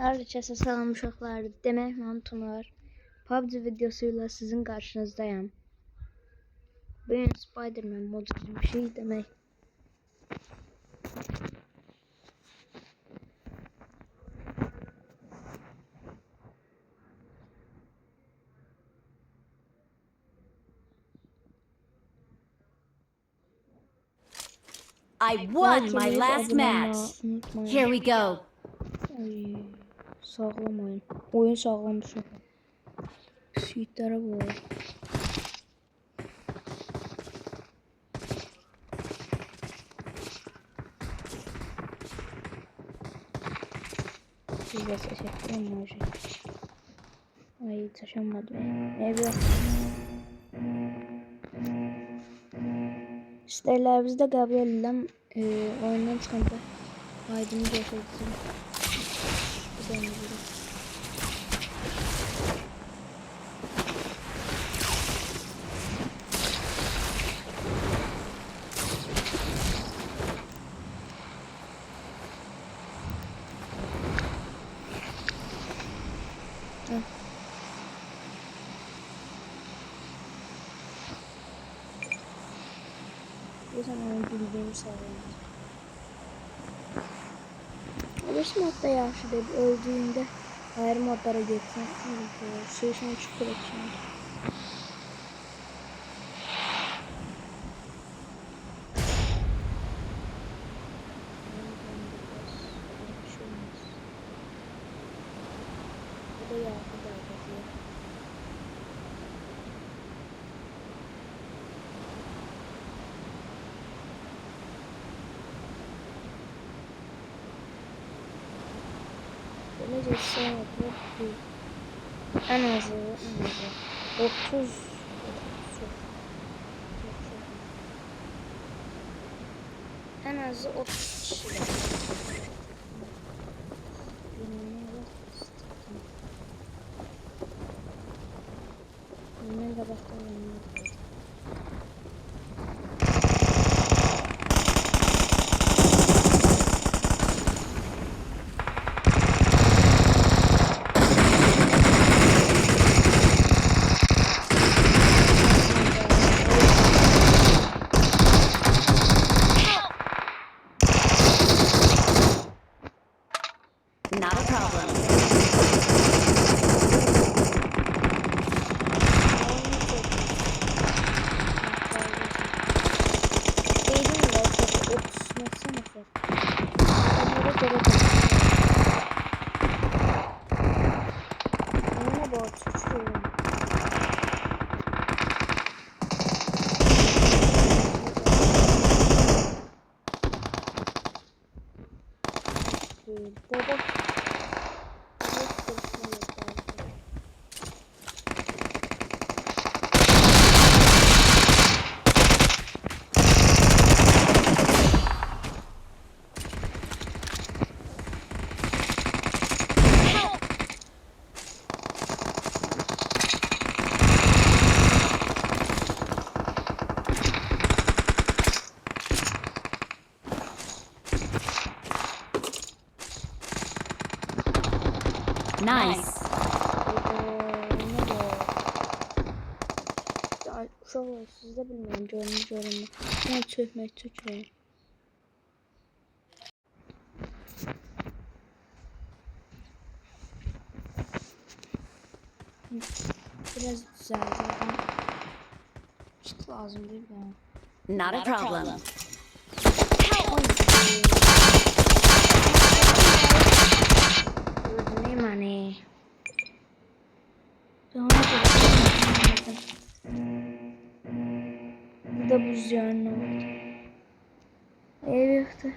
Herkese selam uşaqlar. Demək mən Tunar. PUBG videosuyla sizin karşınızdayım. Bugün Spider-Man modu gibi bir şey demek. I won my last match. Here we go. Ay, sağlam oyun. Oyun sağlam düşün. Şiitlere bu. Bir de ses ettim hocam. Ay taşınmadı. Evet. İstəklərinizi də qəbul edirəm. Oyundan çıxanda aydını göstərəcəm. Bu da nədir? Bu zaman bildiğim sağlayacağım. Beş modda yaxşıdır. Öldüğünde ayrı modlara geçsen. Suyuşun çıkır ekşen. Bu da yaxşı da bakıyor. Nece sonra en azı 30 en azı 30 kişi. Ben de bakalım. Not a problem. Baba. Nice. Uşaqlar, siz də bilmirəm, görünmü. Mən çökmək çökürəm. Biraz düzəldim. Kit lazım değil mi? Not a problem. Öldüreyim hani. Bu da buz yarını oldu. Ev yıktı.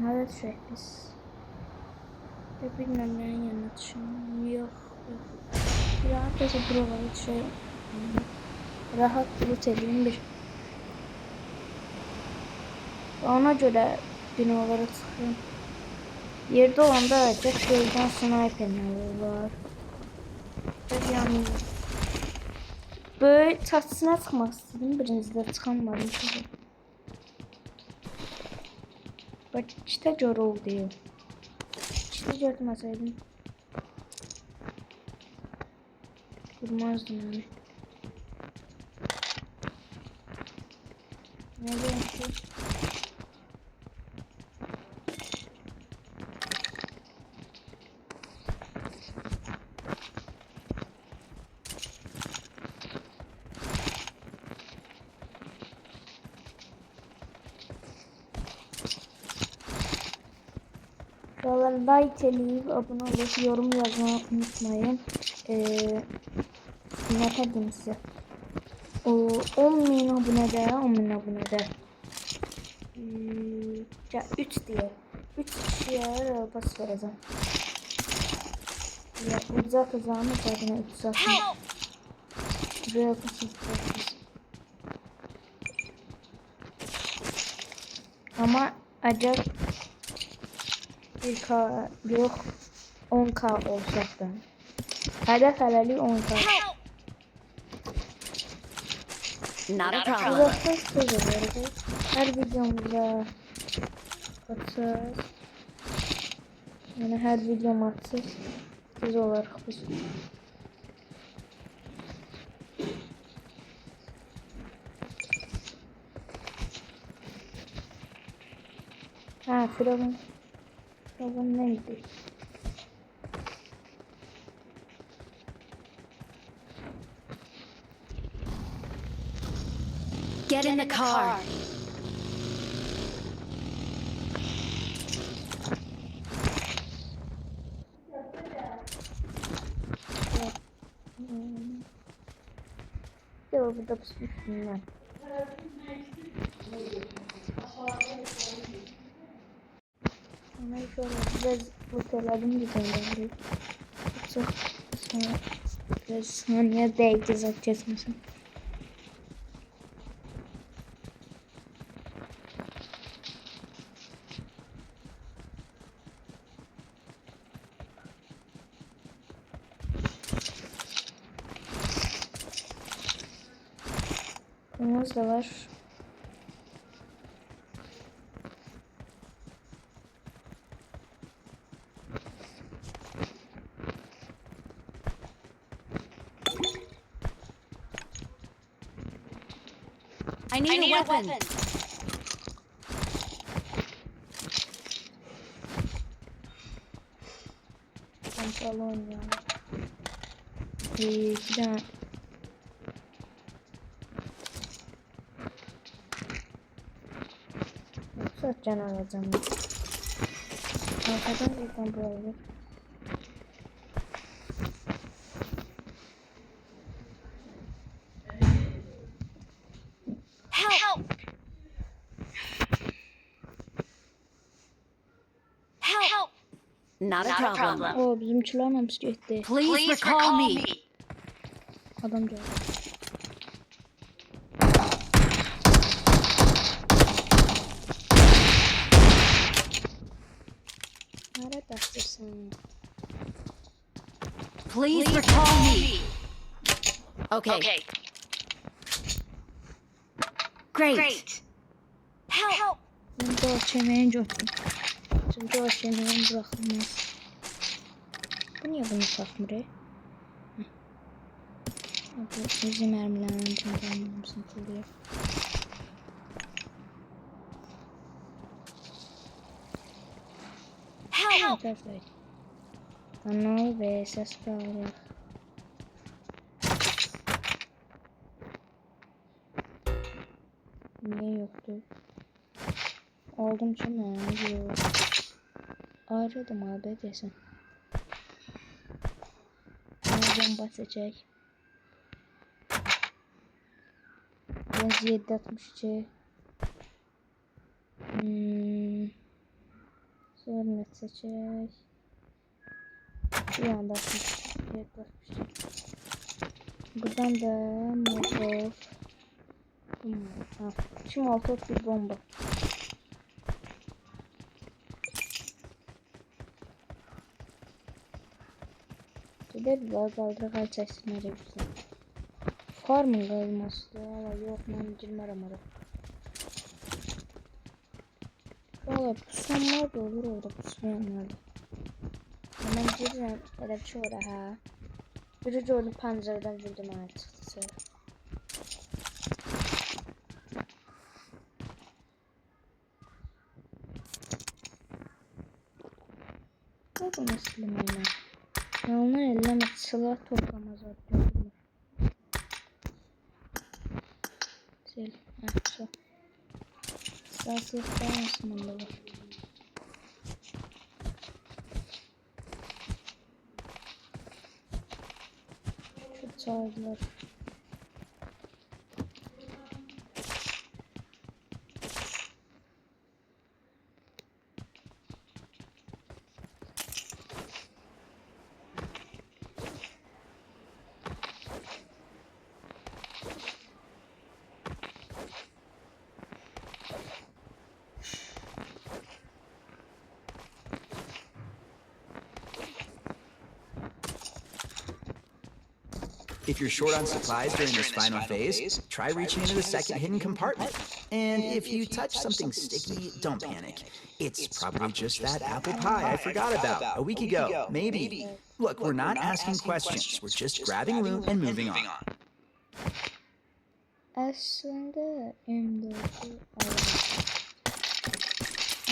Hadi düşək biz. Bilmem neyin yanına düşün. Yok. Rahat da buralara düşək. Rahat loot edeyim bir. Ona göre binalara çıkıyorum. Yerde olanda çok gözden sniperler var. Yani böyle çatısına çıkmak istedim. Birincide çıkamadım. Bak işte Jorol diyor. İşte görmeseydim. Vurmazdım yani. Ne diyorsun? Valla like eləyib, abone olup yorum yazmayı unutmayın. Ne dedim size? O 10.000 abonede, 10.000 abonede. 3 diye. 3 kişiye pas vereceğim. Ya uzak uzağını zaten 3 saat. Buraya pas vereceğiz. Ama acaba 1K yok 10K olacak da. Hedef hələlik 10K. Not a problem. Uzaktan söz ediyoruz. Her videomuza atacağız. Yani her videom atacağız. Söz olarak biz. Ha, Firavun. Firavun neydi? Get in the car. Yok, burada pusmuştum ben. Ama şöyle biraz oteladım güzel. Çok sonra biraz saniye değdi zaten mesela. Kırmızı da var. I need a weapon. Pantolon ya. Bir tane. Yoksa can alacağım. Arkadan bir kontrol olur. Help! Help! Not a problem. O bizimkiler namız gitti. Please recall me. Adam geldi. Nerede taktırsın? Please recall me. Okay. Great. Help! Ben de o çemeğin coştum. Çünkü o çemeğin bırakılmaz. Bu niye bunu takmıyor? Bu bizim mermilerden tüm sıkılıyor. Help! Perfect. Ana ve ses bağırıyor. Niye yoktu? Aldım canım. Yok. Aradım abi desin. Bomba seçecek. Biraz 7.62. Zörnet seçecek. Bir anda 7.62. Buradan da motor. Şimdi motor bir bomba. Gider biraz aldıra kaçarsın nereye güzel. Farmın kalması da ama yok ben girmem ara. Valla pusanlar da olur orada pusmayanlar da. Hemen girirəm, elə bir şey ora hə. Biri gördüm pəncərədən vurdu mənə çıxdı sonra. Bu nasıl limonu? Yalnız elleme silah toplamaz gördüm. Sil. Heh, so. Silah dayansın bunda var. Şu çağırdılar. If you're short on supplies during this final phase, try reaching into the second hidden compartment. And if you touch something sticky, don't panic. It's probably just that apple pie I forgot about a week ago, maybe. Look, we're not asking questions. We're just grabbing loot and moving on. Aslında M4'ü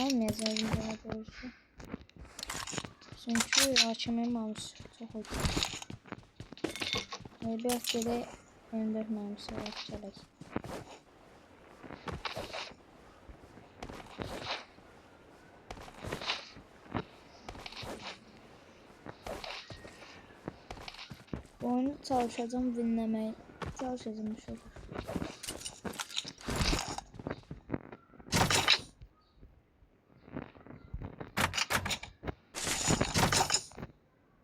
almayacağım daha doğrusu. Çünkü açamam almış. Çok hoş. Bir haftada M4 mermisi yapacağız. Bu oyunu çalışacağım, dinlemeye çalışacağım şöyle.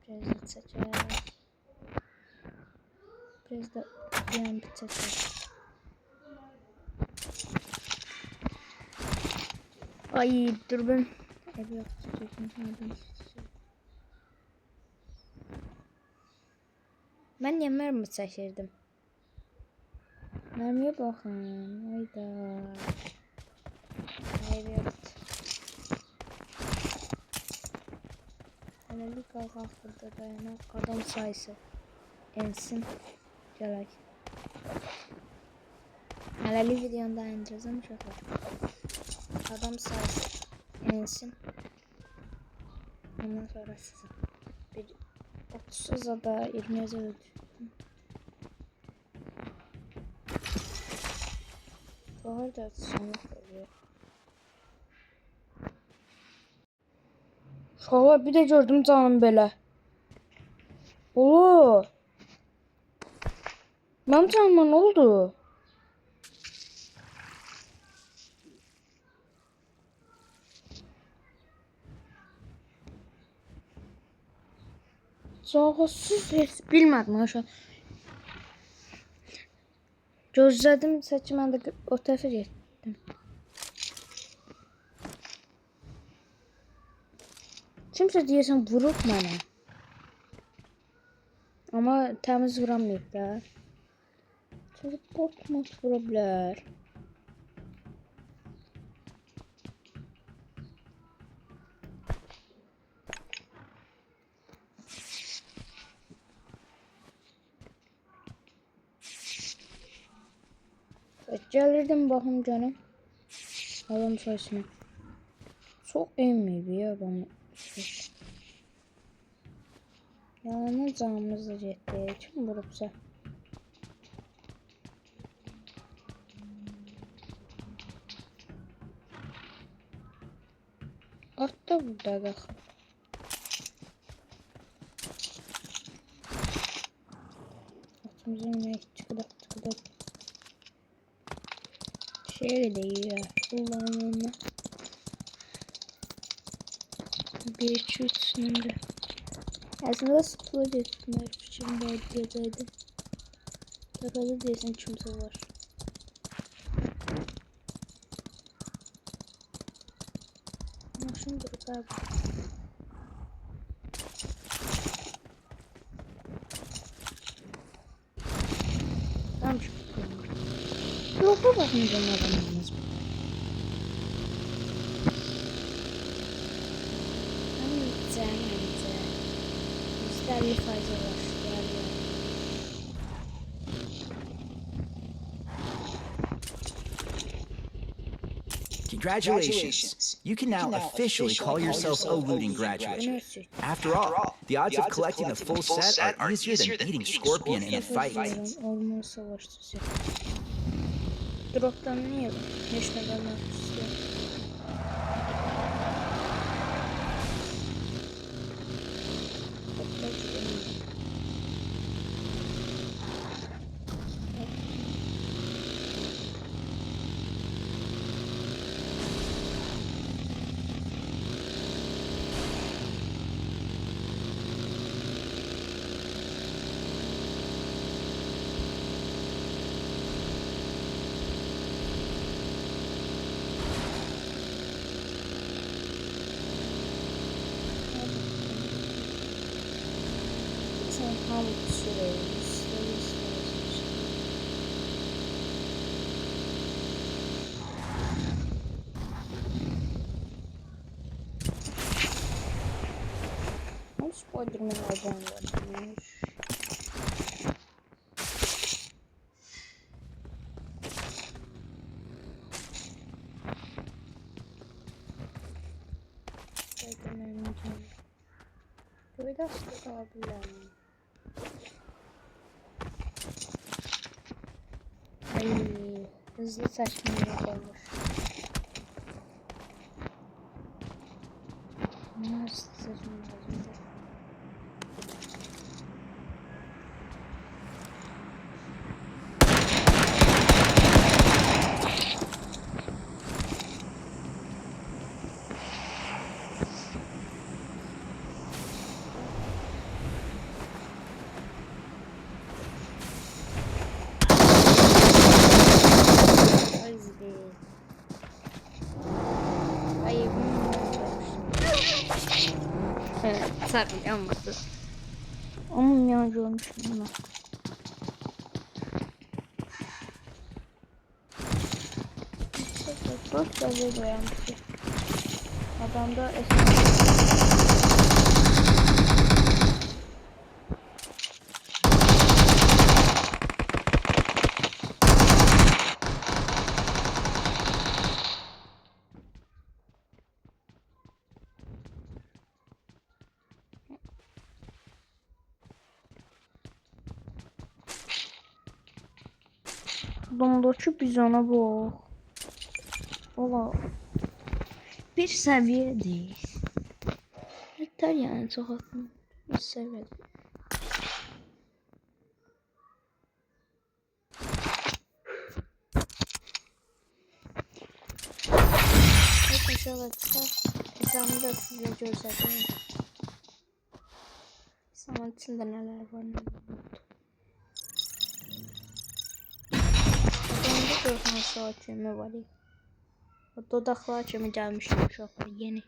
Biraz da seçeceğiz. Biraz da yan bir seçeceğiz. Ay dur ben. Evet, ben niye mermi seçirdim? Mermiye bakın. Hayda. Evet. Hələlik qalxaq burada dayanaq. Adam sayısı ensin. Gələk. Hələlik videonu dayandıracağım uşaqlar. Adam sayısı ensin. Ondan sonra sizin. Bir 30 ya da 20 öldü. Bahar da sonluk oluyor. Uşaqlar bir de gördüm canım belə. Olu. Mənim canıma nə oldu? Sağolsuz bilmədim aşağı. Gözlədim seçim mən də o tərəfə getdim. Kimsə deyəsən vurub mənə. Amma təmiz vuramayıb da. Çünki bot vura bilər. Gəlirdim baxım canım. Adam sayısına. Çox emmiydi ya adamı. Yalanın canımız da getdi. Kim vurubsa. At da burada bax. Atımızın ne tıkıdak. Şöyle de ya. Allah'ın yanına. 1-2-3 sınırlı. Aslında sıkılı etsinler. Şimdi diyeceydi. Takalı diyesin kimse var. Maşın durup abi. Tamam şu Lopa bakmayacağım adamımız. 50% var. Congratulations! You can now officially call yourself a looting graduate. After all, the odds of collecting the full set are easier than beating Scorpion in a fight. Orman savaşçısı. Drop'tan niye? Hiç neden istiyorum. How serious? O Spider-Man alacağım varmış. Spider-Man'in canı. Böyle hasta abiler. Ay, hızlı saçmalık olmuş. Nasıl saçmalık oldu? Tabii yanmadı. Onun yancı olmuş buna. Çok böyle boyanmış. Adamda Domdoçu biz ona bu. Ola bir seviye değil. Yeter yani çok haklı. Bir seviye. İnşallah hesabımda size göstereyim. Zaman içinde neler var neler yok. Adamda 4 saat çömü var ya. O dodaklar çömü gelmişler uşaqlar yeni.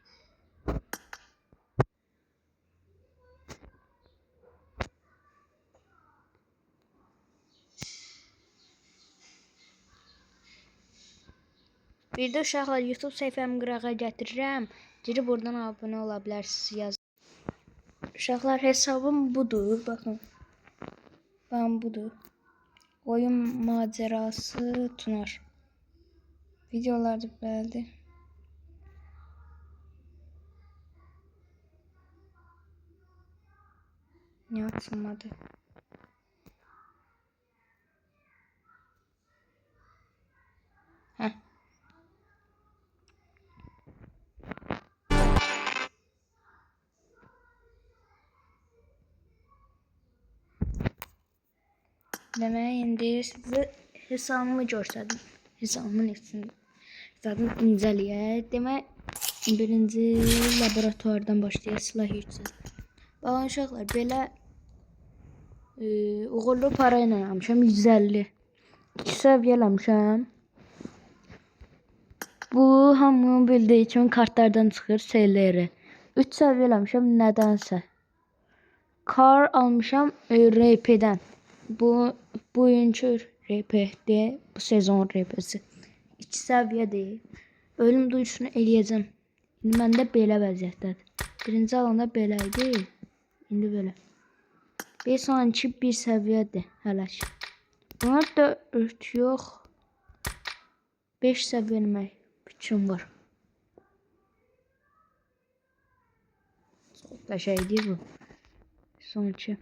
Bir də uşaqlar YouTube səhifəmi qırağa gətirirəm. Girib oradan abunə ola bilərsiniz yaz. Uşaqlar hesabım budur. Baxın. Ben budur. Oyun macerası Tunar. Videolarda belədir. Niye açılmadı? Heh. Deməyə indi sizə hesabımı göstərdim. Hesabımın içində. Zaten incələyək. Demək, birinci laboratuvardan başlayaq silah yüksək. Baxın uşaqlar, belə uğurlu para ilə almışam 150. 2 səviyyə almışam. Bu hamının bildiyi kimi kartlardan çıxır SLR. 3 səviyyə almışam nədənsə. Kar almışam RP'dən. Bu oyuncu RP'de bu sezon RP'si 2 səviyyə deyil. Ölüm duyusunu eləyəcəm. İndi məndə belə vəziyyətdədir. Birinci alanda belə idi. İndi belə. Ve sanki bir səviyyədir hələ ki. Buna 4 yox 5 səviyyə vermək fikrim var. Çox qəşəngdir bu. Sanki.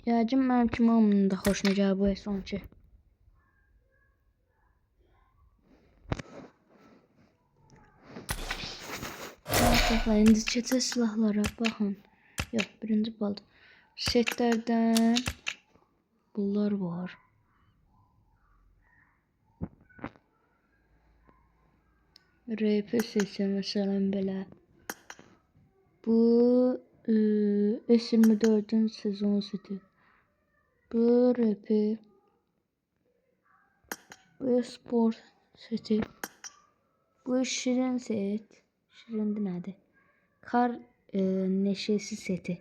Yəqin mənim kimi hamının da xoşuna gəlir bu sanki. Uşaqlar, indi keçək silahlara. Baxın. Yox, birinci balda. Setlərdən bunlar var. RP sesi məsələn belə. Bu S24-ün sezon seti. Bu RP. Bu spor seti. Bu şirin set. Şirin nədir? Kar neşesi seti.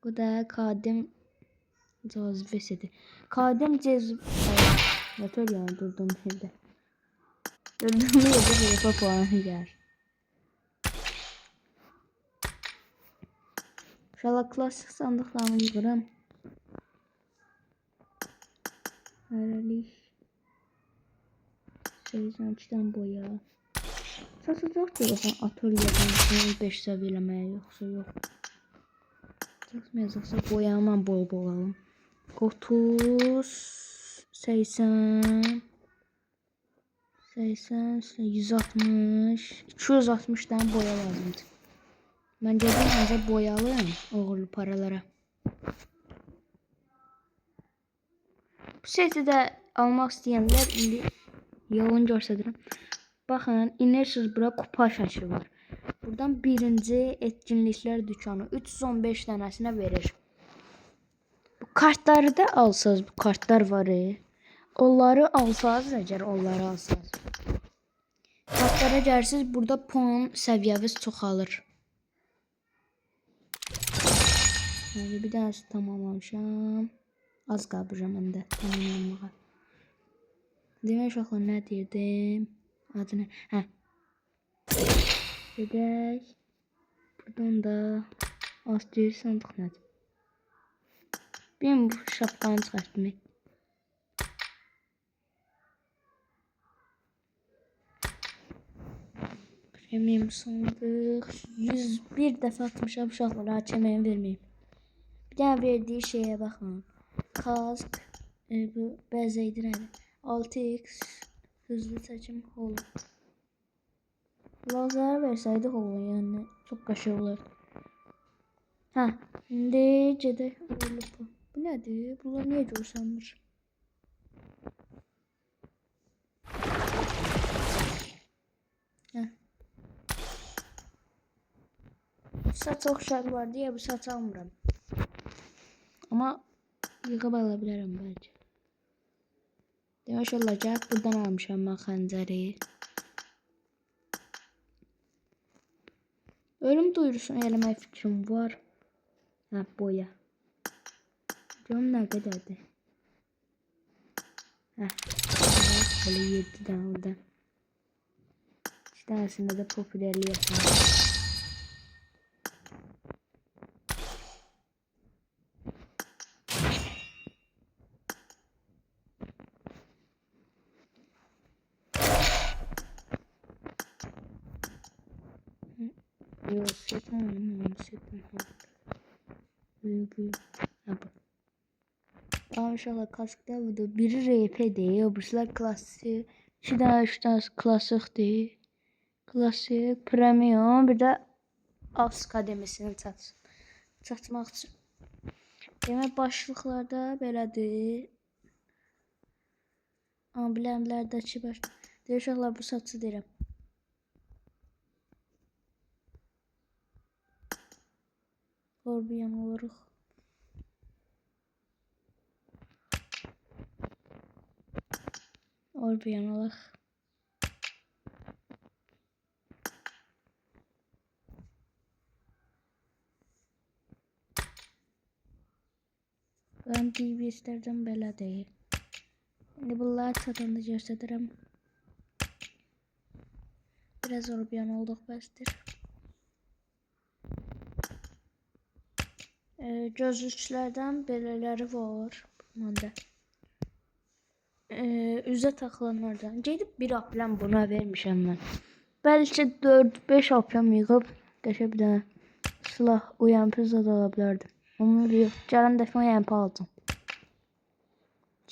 Bu da kadim cazibe seti. Kadim motor yani durdum yerde. Durdum yerde yapı puanı gel. İnşallah klasik sandıklarımı yığıram. Hərəlik. 82'den boya. Satacaqdır o atölyədən 5 səviyyələməyə yoxsa yox. Yazıqsa boyamam bol alım. 30 80 80 160 260 tane boya lazımdır. Mən gedim ancaq boyalım uğurlu paralara. Bu seti də almaq istəyənlər indi yolunu göstərirəm. Baxın, inersiniz bura kupa şəkli var. Buradan birinci etkinliklər dükanı 315 dənəsinə verir. Bu kartları da alsanız, bu kartlar var. Onları alsanız, əgər onları alsanız. Kartlara gəlirsiniz, burada puan səviyyəniz çoxalır. Yəni bir dənəsi tamamlamışam. Az qalmışam məndə tamamlanmağa. Demək uşaqlar nə deyirdim? Adı nə? Hə. Gedək. Buradan da az deyir sandıq nədir? Benim bu şapkanı çıxartdım. Premium sandıq. 101 dəfə atmışam uşaqlara açamayım vermeyeyim. Bir dənə verdiği şeye baxın. Kask. Bu bəzəkdir nədir? 6x. Hızlı çəkim hol. Lazer versəydi hol yəni. Çox qəşəng olur. Hə. İndi gedək. Bu nədir? Bunlar niyə görsənmir? Hə. Saç oxşar var deyə bu saç almıram. Amma yığıb ala bilərəm bəlkə. Demək olacaq. Buradan almışam mən xəncəri. Ölüm duyurusunu eləmək fikrim var. Hə, boya. Görüm nə qədərdir. Hə. Böyle 7 dənə oradan. 2 dənəsində də popülərlik yapalım. Yok, setan bu. İnşallah kaskda budur. Biri RP'dir, öbürsülər klasik. 2 dənə 3 dənə klasikdir. Klasik, premium, bir də az kademesini çatmaq üçün. Demək başlıqlarda belədir. Amblemlərdəki başlıq. İnşallah bu saçı deyirəm. Orbiyan olarıq. Orbiyan olarıq. Ben DBS'lərdən belə deyil. İndi bunları çatanda göstərirəm. Biraz orbiyan olduq bəsdir. Gözlüklərdən belələri var. Məndə. Üzə taxılanlardan. Gedib bir aplam buna vermişəm mən. Bəlkə 4-5 aplam yığıb qəşəng bir dənə silah UMP zad ala bilərdim. Amma yox, gələn dəfə UMP aldım.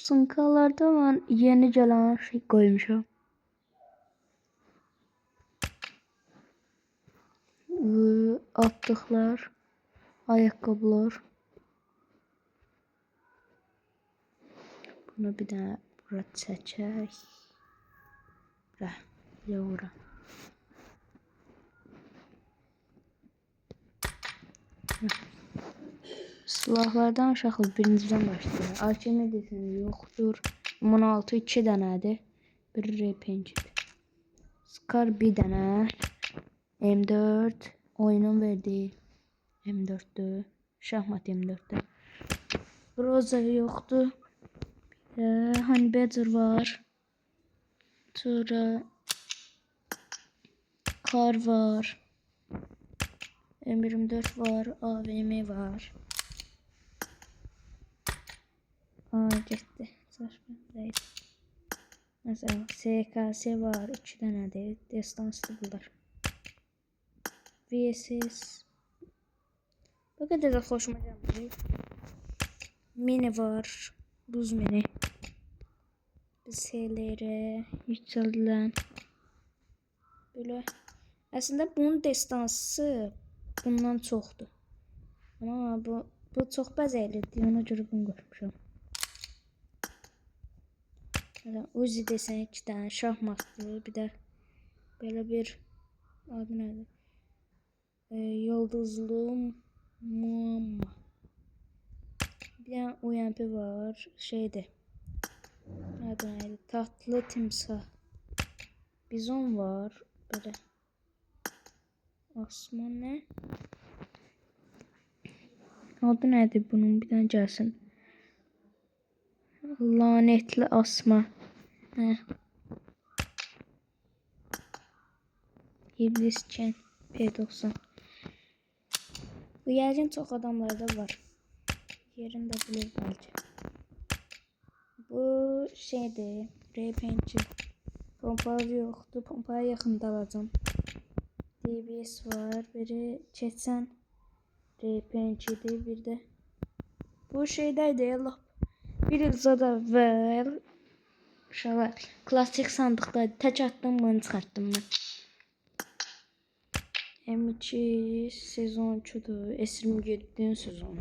Sınkalarda mən yeni gələn şey qoymuşam. Atdıqlar, ayaqqabılar. Bunu bir dənə bura çəkək. Bura, bir də bura. Silahlardan aşağı birinciden başlayır. AK deseniz yoxdur. 16 2 dənədir. Bir repençid. Scar bir dənə. M4 oyunun verdiyi M4'dür. Şahmat M4'dür. Groza yoxdur. Honey Badger var. Sonra Kar var. M24 var. AVM var. Getdi. Saçma değil. Mesela SKS var. 2 dənədir. Destanslı bunlar. VSS. Bu kadar da hoşuma gelmedi. Mini var. Buz mini. SLR yükselilen. Böyle. Aslında bunun destansı bundan çoxdur. Ama bu çox bəzəklidir. Ona görə bunu qoymuşam. Uzi desen 2 tane şahmatlı. Bir de böyle bir adı nədir? Yıldızlı muamma. Bir tane UMP var. Şeyde. Adı neydi? Tatlı timsah. Bizon var. Böyle. Asma ne? Adı neydi bunun? Bir tane gelsin. Lanetli asma. Heh. İblisçen P90. Bu yəqin çox adamlarda var. Yerini də bilir bəlkə. Bu şeydir. Repençi. Pompalı yoxdur. Pompaya yaxında alacağım. DBS var. Biri keçən repençidir. Bir də bu şeydəydi. Allah. Bir il zada var. Şava. Klasik sandıqdaydı. Tək atdım bunu çıxartdım mən. M2 sezon 2'dur. S27'nin sezonu.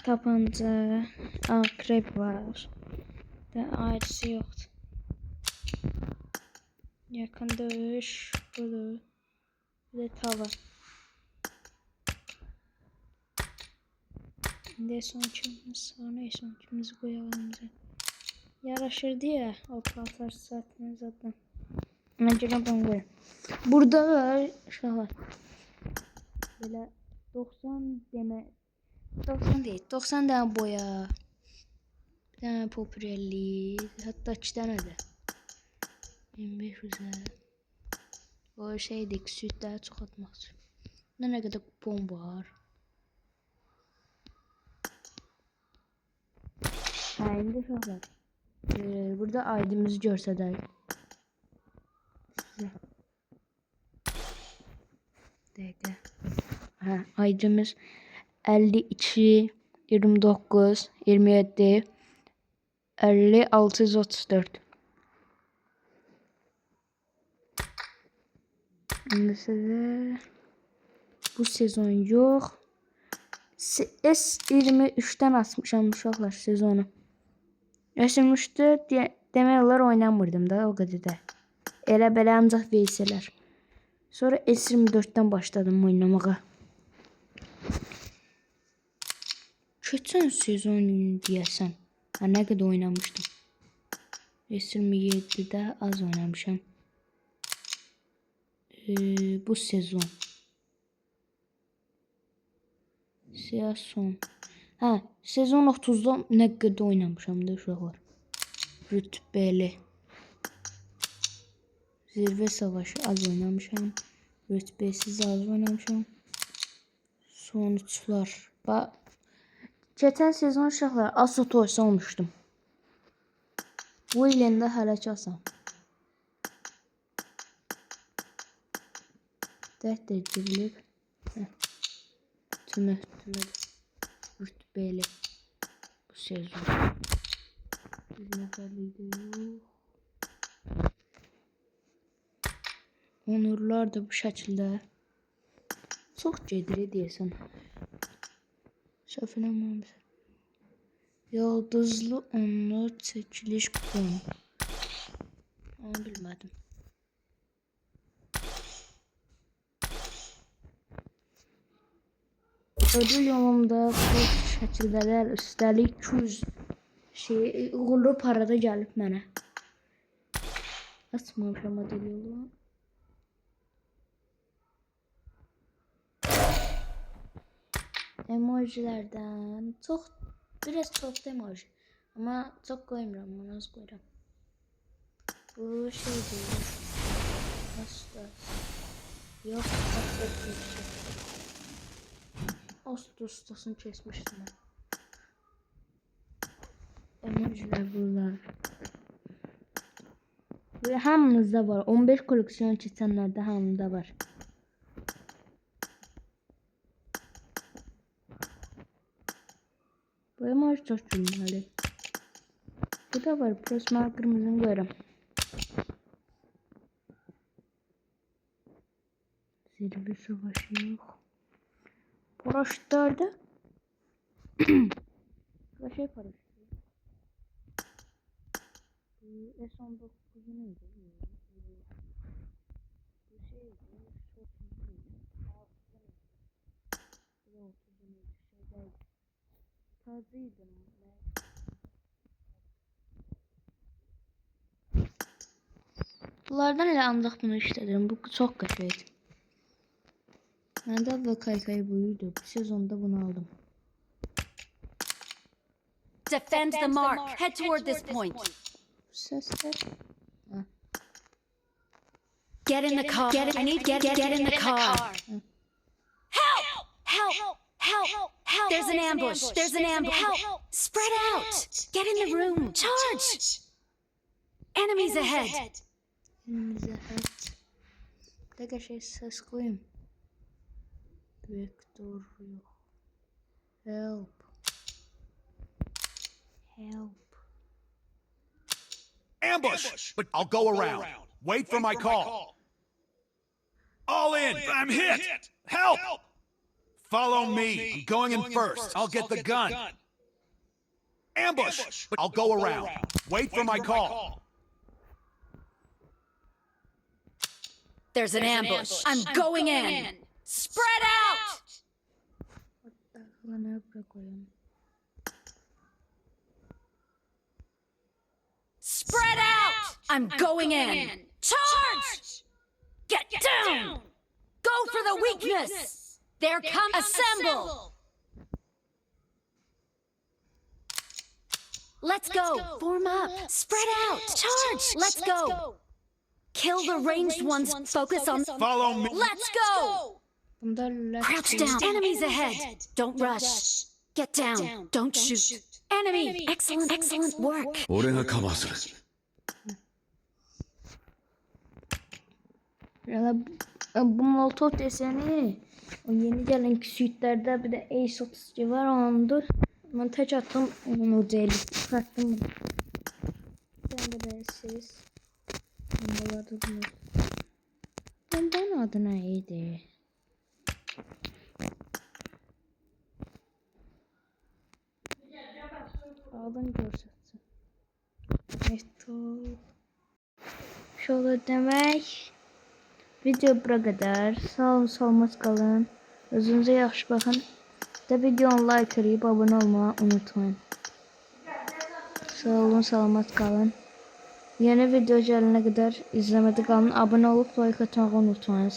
Tapanca, akrep var. Da ayrısı yoktu. Yakın dövüş, budur. Bir de tava. Ne sonuçumuz var, ne sonuçumuzu koyalım. Yaraşırdı ya, o paltar saatini zaten. Mesela ben koyayım. Burada var şahlar. Böyle 90 deme 90 değil 90 tane boya. Bir tane popülerliği hatta 2 tane de. 1500'e. O şeydik sütleri çok atmak için. Ne kadar kupon var. Şimdi şahlar. Burada aydımızı görse de. Size. Dakika. Ha, aydımız 52 29 27 50 634. Şimdi size bu sezon yok. S23'ten asmışam uşaqlar sezonu. S23'te demək olar oynamırdım da o qədər də. Elə belə ancaq VS-lər. Sonra S24'ten başladım oynamağa. Keçən sezon deyəsən. Nə qədər oynamışdım. S27'də az oynamışam. Bu sezon. Siyah son. Ha, sezon 30'da nə qədər oynamışam da uşaqlar. Rütbəli. Zirvə savaşı az oynamışam. Rütbəsiz az oynamışam. Sonuçlar. Geçen sezon uşaqlar Asat oysa olmuştum. Bu ilin də hələ çalsam. Dəhtər girilib. Tümü rütbeli bu sezon. Bir nəfərlikdə yox. Onurlar da bu şəkildə. Çox gedir deyəsən. Səhv eləmirəmsə. Yıldızlı onlu çəkiliş kuponu. Onu bilmədim. Ödül yolumda bu şəkildələr üstəlik 200 uğurlu parada gəlib mənə. Açmamışam ödül yolu. Emojilərdən biraz çox emoji. Amma çox qoymuram, onu az qoyuram. Bu şeydir. Asta. Yox, asta keçmişim. Ustasını kesmiştim ben. Emojiler bunlar. Ve hamınızda var. 15 koleksiyon çetenlerde hamında var. Bu emoji çok cümleli. Bu da var. Prosmal kırmızını görürüm. Zirve savaşı yok. Paraşütlerde. Bu şey paraşütü. S19 neydi? Bu şeydi. Tazıydım. Bunlardan elə ancaq bunu işlədirəm. Bu çox qəşəngdir. Məndə və kaykay buydu. Bu sezonda bunu aldım. Defend the mark. Head toward this point. Sesler. Get in the car. I need get in the car. Help! Help! Help! Help! There's an ambush. There's an ambush. Help! Spread out. Get in the room. Charge! Enemies ahead. Elimize et. Bir de şey ses koyayım. Vektör yok. Help. Help. Ambush! But I'll go around. Wait for my call. All in! I'm hit! Help! Follow me. I'm going in first. I'll get the gun. Ambush! But I'll go around. Wait for my call. There's an ambush. I'm going in. Spread out. Bana bırakıyorum. Spread out. I'm going in. Charge. Get down. Go for the weakness. There come. Assemble. Let's go. Form up. Spread out. Charge. Let's go. Kill the ranged ones. Focus on. Follow me. Let's go. Bunda Crouch down. Enemies ahead. Don't rush. Get down. Don't shoot. Enemy. Excellent work. 俺がカバーする。 Ya bu Molotov deseni o yeni gelen suitlerde bir de Ace 32 var ondur. Ben tek attım onu değil. Çıkarttım bunu. Ben de siz. Bunlar da bunu. Bundan adı neydi? Adını göstersin. Metal. Şöyle demek. Video bura qədər. Sağ olun, salamat qalın. Özünüzə yaxşı baxın. Və videonu like edib abunə olmağı unutmayın. Sağ olun, salamat qalın. Yeni video gələnə qədər izləmədə qalın. Abunə olub like atmağı unutmayın.